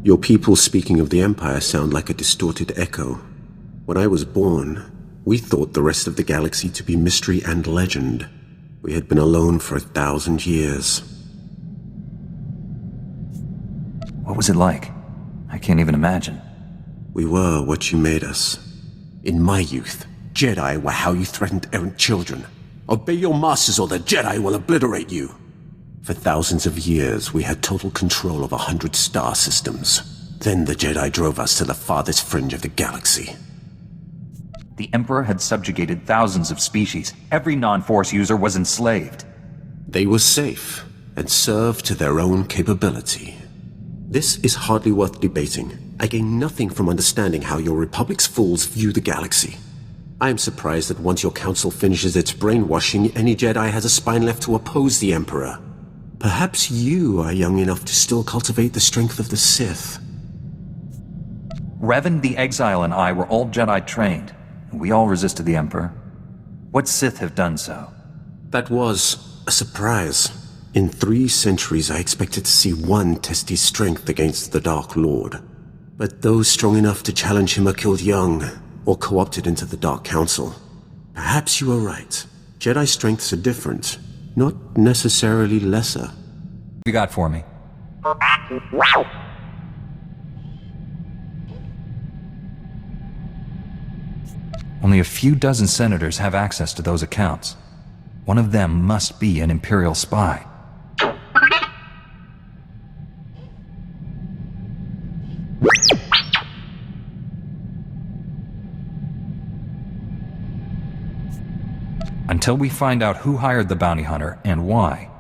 Your people speaking of the Empire sound like a distorted echo. When I was born, we thought the rest of the galaxy to be mystery and legend. We had been alone for 1,000 years. What was it like? I can't even imagine. We were what you made us. In my youth, Jedi were how you threatened errant children. Obey your masters or the Jedi will obliterate you. For thousands of years, we had total control of 100 star systems. Then the Jedi drove us to the farthest fringe of the galaxy. The Emperor had subjugated thousands of species. Every non-Force user was enslaved. They were safe and served to their own capability. This is hardly worth debating. I gain nothing from understanding how your Republic's fools view the galaxy. I am surprised that once your council finishes its brainwashing, any Jedi has a spine left to oppose the Emperor. Perhaps you are young enough to still cultivate the strength of the Sith. Revan the Exile and I were all Jedi trained, and we all resisted the Emperor. What Sith have done so? That was a surprise. In 3 centuries, I expected to see one test his strength against the Dark Lord. But those strong enough to challenge him are killed young, or co-opted into the Dark Council. Perhaps you are right. Jedi strengths are different, not necessarily lesser. What you got for me? Only a few dozen senators have access to those accounts. One of them must be an Imperial spy. Until we find out who hired the bounty hunter and why,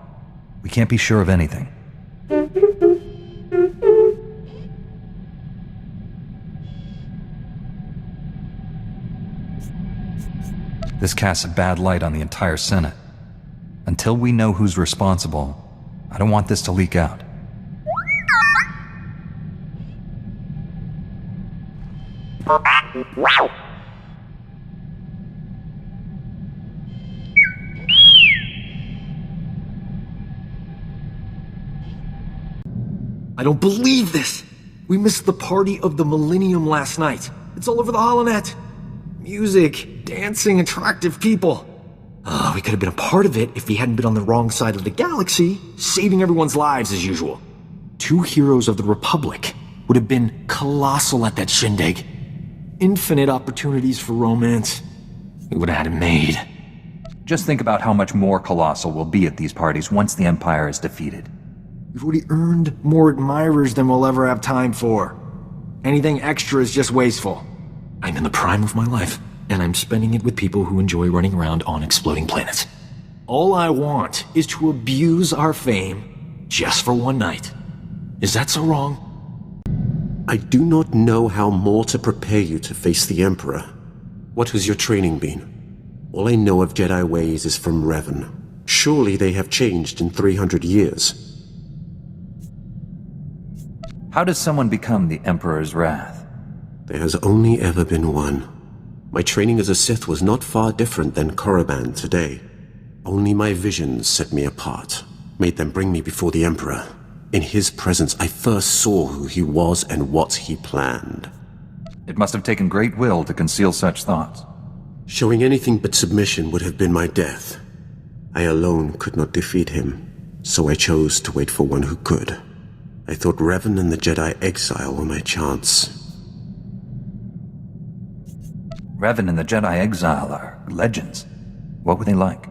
we can't be sure of anything. This casts a bad light on the entire Senate. Until we know who's responsible, I don't want this to leak out. I don't believe this! We missed the party of the Millennium last night. It's all over the holonet. Music, dancing, attractive people. We could have been a part of it if we hadn't been on the wrong side of the galaxy, saving everyone's lives as usual. 2 heroes of the Republic would have been colossal at that shindig. Infinite opportunities for romance. We would have had it made. Just think about how much more colossal we'll be at these parties once the Empire is defeated. We've already earned more admirers than we'll ever have time for. Anything extra is just wasteful. I'm in the prime of my life, and I'm spending it with people who enjoy running around on exploding planets. All I want is to abuse our fame just for one night. Is that so wrong? I do not know how more to prepare you to face the Emperor. What has your training been? All I know of Jedi ways is from Revan. Surely they have changed in 300 years. How does someone become the Emperor's wrath? There has only ever been one. My training as a Sith was not far different than Korriban today. Only my visions set me apart, made them bring me before the Emperor. In his presence, I first saw who he was and what he planned. It must have taken great will to conceal such thoughts. Showing anything but submission would have been my death. I alone could not defeat him, so I chose to wait for one who could. I thought Revan and the Jedi Exile were my chance. Revan and the Jedi Exile are legends. What were they like?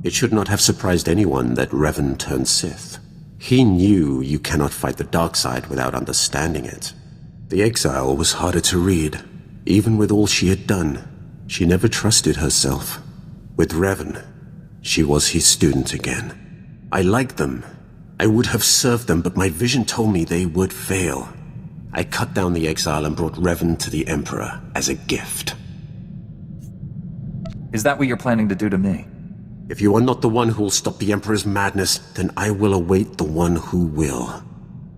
It should not have surprised anyone that Revan turned Sith. He knew you cannot fight the dark side without understanding it. The Exile was harder to read. Even with all she had done, she never trusted herself. With Revan, she was his student again. I liked them. I would have served them, but my vision told me they would fail. I cut down the Exile and brought Revan to the Emperor as a gift. Is that what you're planning to do to me? If you are not the one who will stop the Emperor's madness, then I will await the one who will.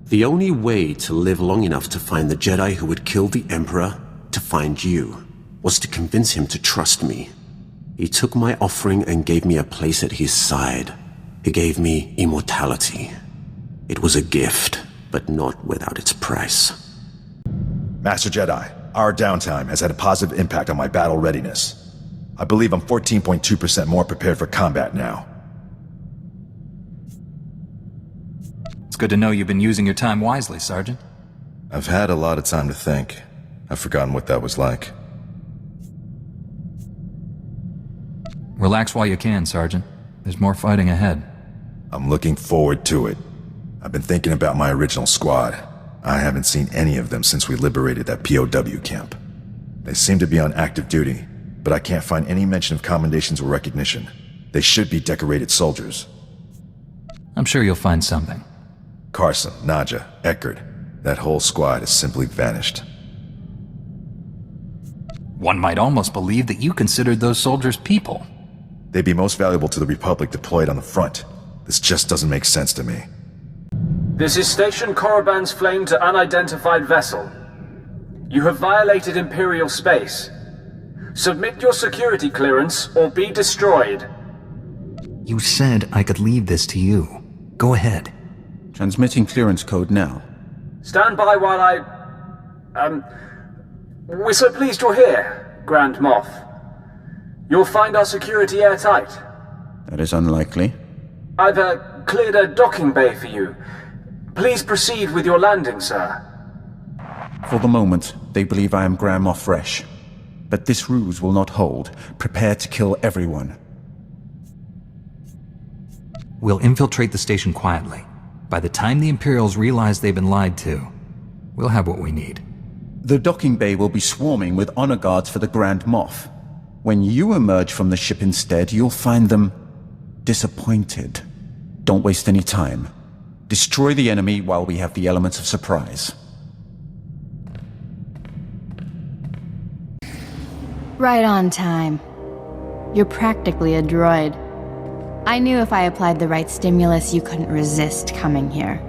The only way to live long enough to find the Jedi who would kill the Emperor, to find you, was to convince him to trust me. He took my offering and gave me a place at his side. He gave me immortality. It was a gift, but not without its price. Master Jedi, our downtime has had a positive impact on my battle readiness. I believe I'm 14.2% more prepared for combat now. It's good to know you've been using your time wisely, Sergeant. I've had a lot of time to think. I've forgotten what that was like. Relax while you can, Sergeant. There's more fighting ahead. I'm looking forward to it. I've been thinking about my original squad. I haven't seen any of them since we liberated that POW camp. They seem to be on active duty, but I can't find any mention of commendations or recognition. They should be decorated soldiers. I'm sure you'll find something. Carson, Nadja, Eckert, that whole squad has simply vanished. One might almost believe that you considered those soldiers people. They'd be most valuable to the Republic deployed on the front. This just doesn't make sense to me. This is Station Korriban's flame to unidentified vessel. You have violated Imperial space. Submit your security clearance or be destroyed. You said I could leave this to you. Go ahead. Transmitting clearance code now. Stand by while we're so pleased you're here, Grand Moff. You'll find our security airtight. That is unlikely. I've cleared a docking bay for you. Please proceed with your landing, sir. For the moment, they believe I am Grand Moff Fresh. But this ruse will not hold. Prepare to kill everyone. We'll infiltrate the station quietly. By the time the Imperials realize they've been lied to, we'll have what we need. The docking bay will be swarming with honor guards for the Grand Moff. When you emerge from the ship instead, you'll find them disappointed. Don't waste any time. Destroy the enemy while we have the elements of surprise. Right on time. You're practically a droid. I knew if I applied the right stimulus, you couldn't resist coming here.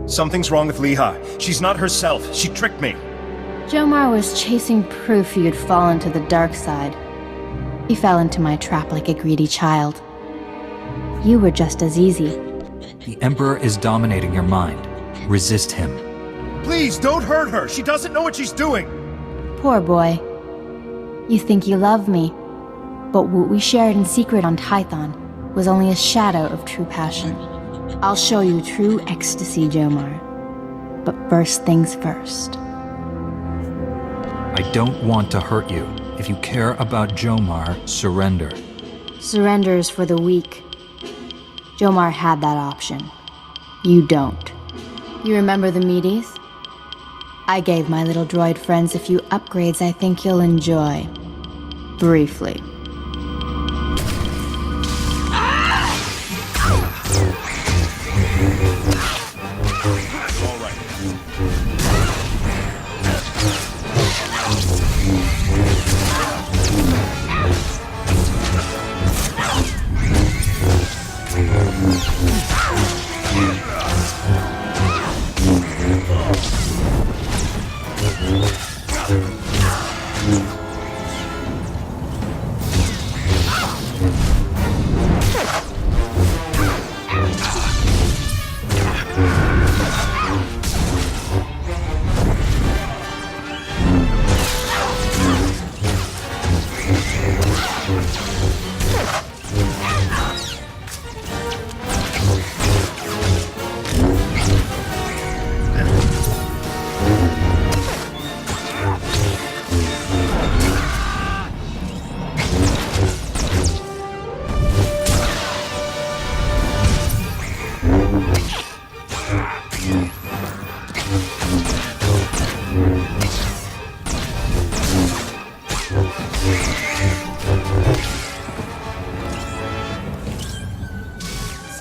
Something's wrong with Leha. She's not herself. She tricked me. Jomar was chasing proof you'd fallen to the dark side. He fell into my trap like a greedy child. You were just as easy. The Emperor is dominating your mind. Resist him. Please, don't hurt her. She doesn't know what she's doing. Poor boy. You think you love me, but what we shared in secret on Tython was only a shadow of true passion. I'll show you true ecstasy, Jomar. But first things first. I don't want to hurt you. If you care about Jomar, surrender. Surrender is for the weak. Jomar had that option. You don't. You remember the meaties? I gave my little droid friends a few upgrades I think you'll enjoy. Briefly.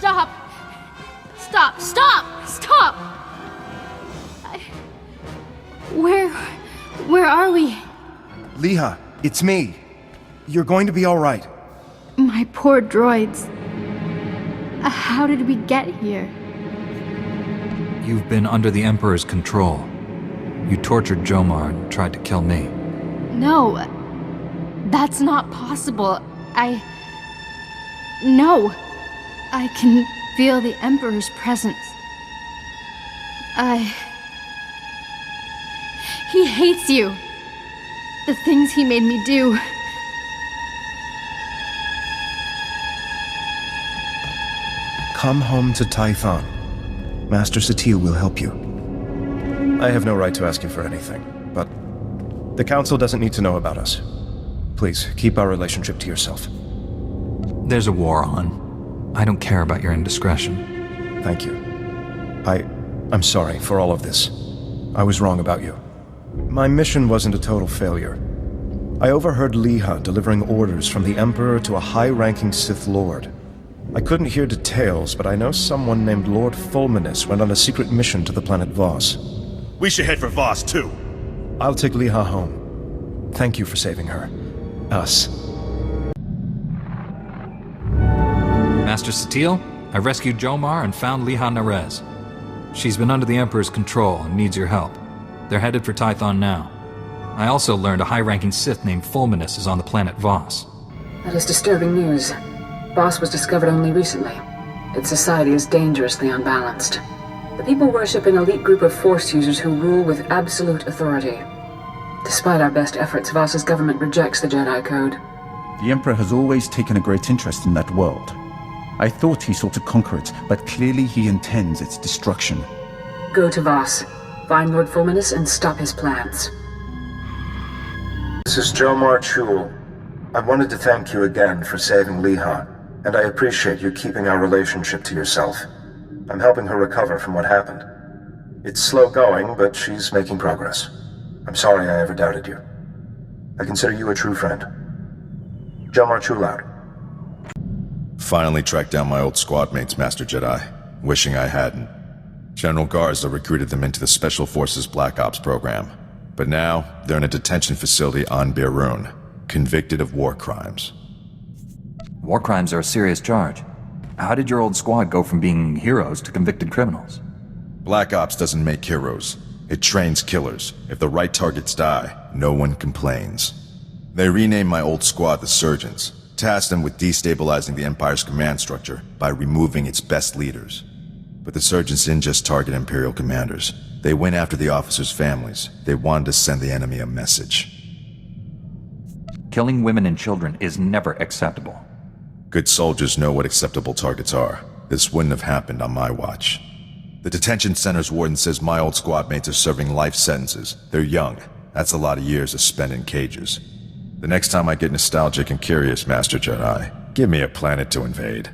Stop! Stop! Stop! Stop! Where are we? Leha, it's me. You're going to be all right. My poor droids. How did we get here? You've been under the Emperor's control. You tortured Jomar and tried to kill me. No. That's not possible. No. I can feel the Emperor's presence. He hates you. The things he made me do. Come home to Tython. Master Satil will help you. I have no right to ask you for anything, but the Council doesn't need to know about us. Please, keep our relationship to yourself. There's a war on. I don't care about your indiscretion. Thank you. I'm sorry for all of this. I was wrong about you. My mission wasn't a total failure. I overheard Liha delivering orders from the Emperor to a high-ranking Sith Lord. I couldn't hear details, but I know someone named Lord Fulminus went on a secret mission to the planet Voss. We should head for Voss, too. I'll take Liha home. Thank you for saving her. Us. Master Satil, I rescued Jomar and found Liha Nerez. She's been under the Emperor's control and needs your help. They're headed for Tython now. I also learned a high-ranking Sith named Fulminus is on the planet Voss. That is disturbing news. Voss was discovered only recently. Its society is dangerously unbalanced. The people worship an elite group of Force users who rule with absolute authority. Despite our best efforts, Voss's government rejects the Jedi Code. The Emperor has always taken a great interest in that world. I thought he sought to conquer it, but clearly he intends its destruction. Go to Voss, find Lord Fulminus, and stop his plans. This is Jomar Chul. I wanted to thank you again for saving Liha, and I appreciate you keeping our relationship to yourself. I'm helping her recover from what happened. It's slow going, but she's making progress. I'm sorry I ever doubted you. I consider you a true friend. Jomar Chul out. Finally tracked down my old squad mates, Master Jedi. Wishing I hadn't. General Garza recruited them into the Special Forces Black Ops program. But now, they're in a detention facility on Berun, convicted of war crimes. War crimes are a serious charge. How did your old squad go from being heroes to convicted criminals? Black Ops doesn't make heroes. It trains killers. If the right targets die, no one complains. They renamed my old squad the Surgeons, tasked them with destabilizing the Empire's command structure by removing its best leaders. But the Surgeons didn't just target Imperial commanders. They went after the officers' families. They wanted to send the enemy a message. Killing women and children is never acceptable. Good soldiers know what acceptable targets are. This wouldn't have happened on my watch. The detention center's warden says my old squad mates are serving life sentences. They're young. That's a lot of years to spend in cages. The next time I get nostalgic and curious, Master Jedi, give me a planet to invade.